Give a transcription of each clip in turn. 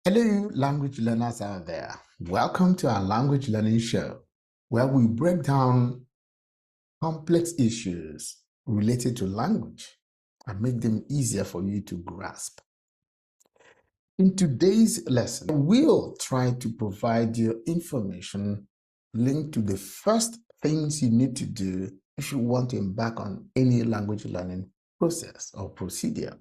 Hello, language learners out there. Welcome to our language learning show, where we break down complex issues related to language and make them easier for you to grasp. In today's lesson, we'll try to provide you information linked to the first things you need to do if you want to embark on any language learning process or procedure.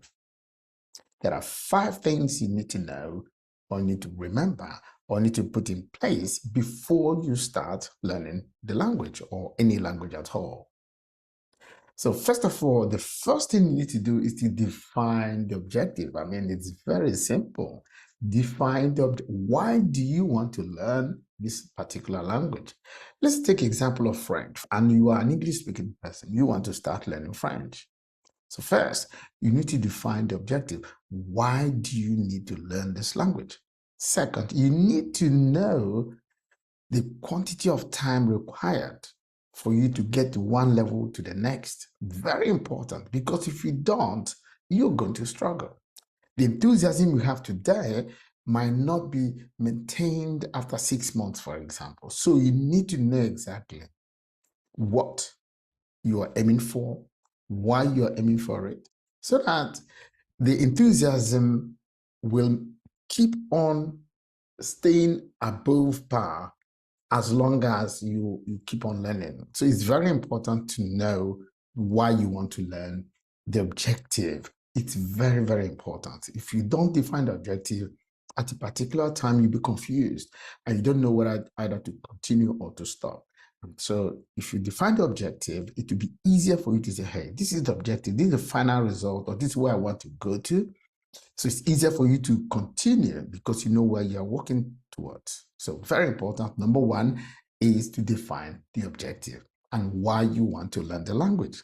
There are 5 things you need to know or need to remember or need to put in place before you start learning the language or any language at all. So first of all, the first thing you need to do is to define the objective. I mean, it's very simple. Define the objective. Why do you want to learn this particular language? Let's take example of French, and you are an English speaking person. You want to start learning French. So first, you need to define the objective. Why do you need to learn this language? Second, you need to know the quantity of time required for you to get to one level to the next. Very important, because if you don't, you're going to struggle. The enthusiasm you have today might not be maintained after 6 months, for example. So you need to know exactly what you are aiming for, why you are aiming for it, so that the enthusiasm will keep on staying above par as long as you keep on learning. So it's very important to know why you want to learn, the objective. It's very, very important. If you don't define the objective at a particular time, you'll be confused and you don't know whether either to continue or to stop. So if you define the objective, it will be easier for you to say, hey, this is the objective, this is the final result, or this is where I want to go to. So it's easier for you to continue because you know where you're working towards. So very important. Number one is to define the objective and why you want to learn the language.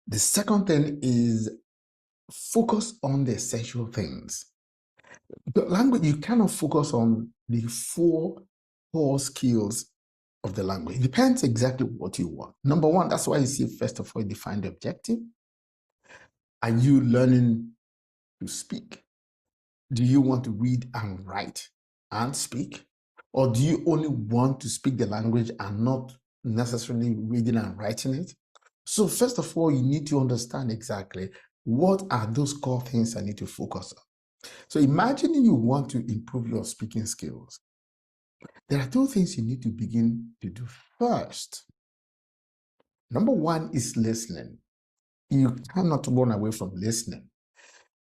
The second thing is focus on the essential things. The language, you cannot focus on the 4 core skills of the language. It depends exactly what you want. Number one, that's why you see, first of all, define the objective. Are you learning to speak? Do you want to read and write and speak? Or do you only want to speak the language and not necessarily reading and writing it? So first of all, you need to understand exactly what are those core things I need to focus on. So imagine you want to improve your speaking skills. There are 2 things you need to begin to do first. Number one is listening. You cannot run away from listening.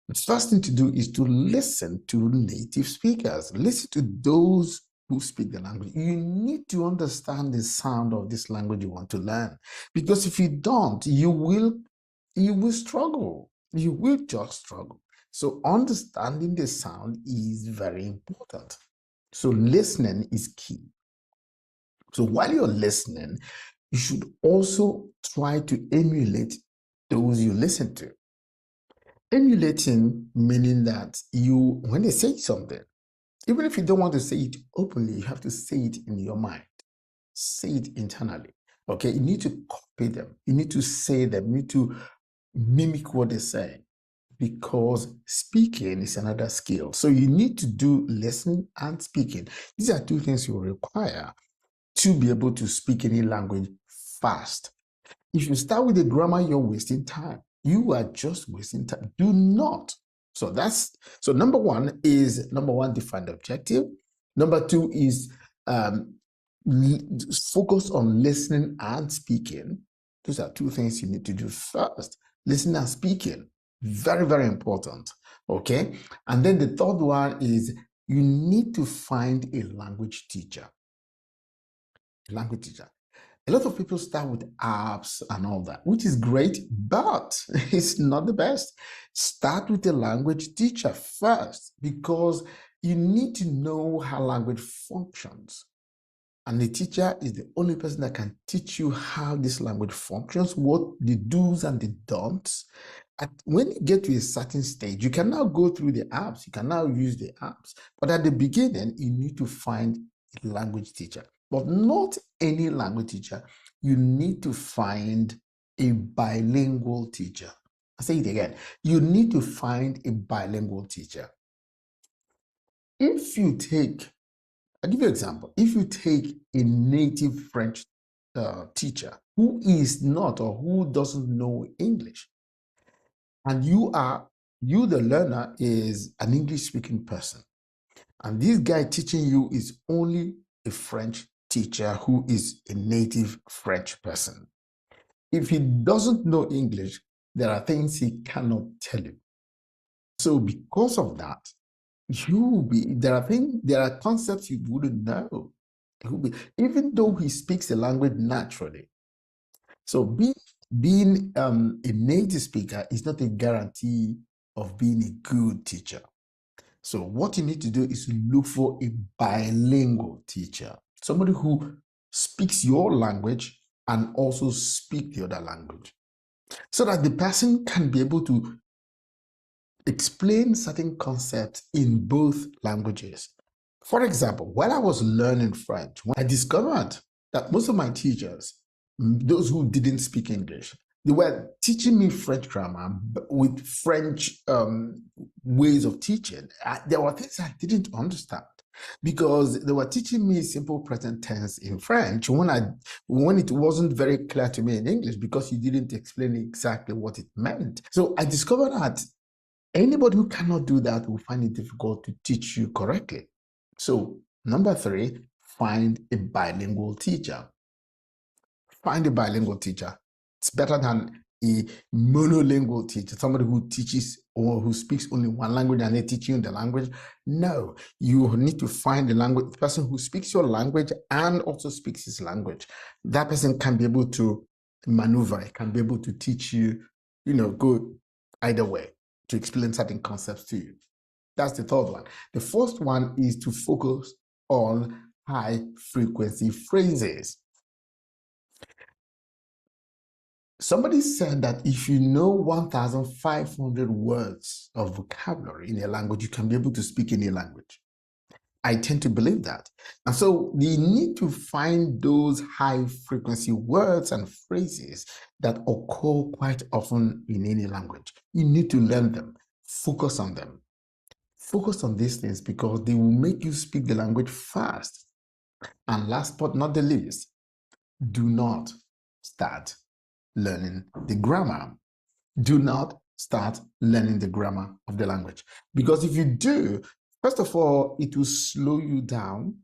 The first thing to do is to listen to native speakers. Listen to those who speak the language. You need to understand the sound of this language you want to learn. Because if you don't, you will struggle. You will just struggle. So understanding the sound is very important. So listening is key. So while you're listening, you should also try to emulate those you listen to. Emulating meaning that when they say something, even if you don't want to say it openly, you have to say it in your mind. Say it internally. Okay, you need to copy them. You need to say them. You need to mimic what they say, because speaking is another skill. So you need to do listening and speaking. These are 2 things you require to be able to speak any language fast. If you start with the grammar, you're wasting time. You are just wasting time. Do not. So number one, define the objective. Number 2 is focus on listening and speaking. Those are 2 things you need to do first. Listening and speaking, very, very important. Okay. And then the third one is you need to find a language teacher. A lot of people start with apps and all that, which is great, but it's not the best. Start with a language teacher first, because you need to know how language functions. And the teacher is the only person that can teach you how this language functions, what the do's and the don'ts. When you get to a certain stage, you can now go through the apps, you can now use the apps. But at the beginning, you need to find a language teacher. But not any language teacher. You need to find a bilingual teacher. I say it again. You need to find a bilingual teacher. If you take, I'll give you an example. If you take a native French teacher who is not or who doesn't know English, and you, the learner, is an English speaking person, and this guy teaching you is only a French teacher who is a native French person. If he doesn't know English, there are things he cannot tell you. So because of that, there are concepts you wouldn't know. Even though he speaks a language naturally. So being a native speaker is not a guarantee of being a good teacher. So what you need to do is look for a bilingual teacher, somebody who speaks your language and also speak the other language, so that the person can be able to explain certain concepts in both languages. For example, while I was learning French, when I discovered that most of my teachers, those who didn't speak English, they were teaching me French grammar with French ways of teaching. There were things I didn't understand because they were teaching me simple present tense in French when it wasn't very clear to me in English because you didn't explain exactly what it meant. So I discovered that anybody who cannot do that will find it difficult to teach you correctly. So, number 3, find a bilingual teacher. Find a bilingual teacher. It's better than a monolingual teacher, somebody who teaches or who speaks only one language and they teach you the language. No, you need to find the person who speaks your language and also speaks his language. That person can be able to maneuver, can be able to teach you, go either way, to explain certain concepts to you. That's the third one. The fourth one is to focus on high frequency phrases. Somebody said that if you know 1,500 words of vocabulary in a language, you can be able to speak any language. I tend to believe that. And so you need to find those high frequency words and phrases that occur quite often in any language. You need to learn them. Focus on them. Focus on these things because they will make you speak the language fast. And last but not the least, do not start learning the grammar. Do not start learning the grammar of the language. Because if you do, first of all, it will slow you down.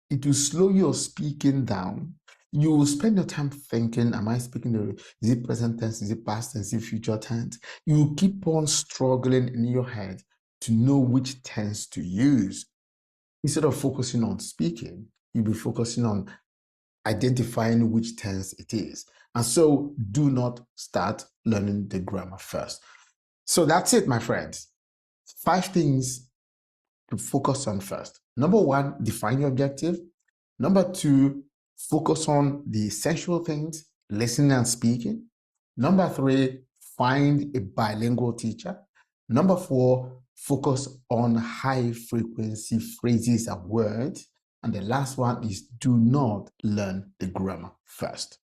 It will slow your speaking down. You will spend your time thinking, am I speaking is it present tense, is it past tense, is it future tense? You will keep on struggling in your head to know which tense to use. Instead of focusing on speaking, you'll be focusing on identifying which tense it is. And so do not start learning the grammar first. So that's it, my friends. 5 things to focus on first. Number 1, define your objective. Number 2, focus on the essential things, listening and speaking. Number 3, find a bilingual teacher. Number 4, focus on high frequency phrases and words. And the last one is do not learn the grammar first.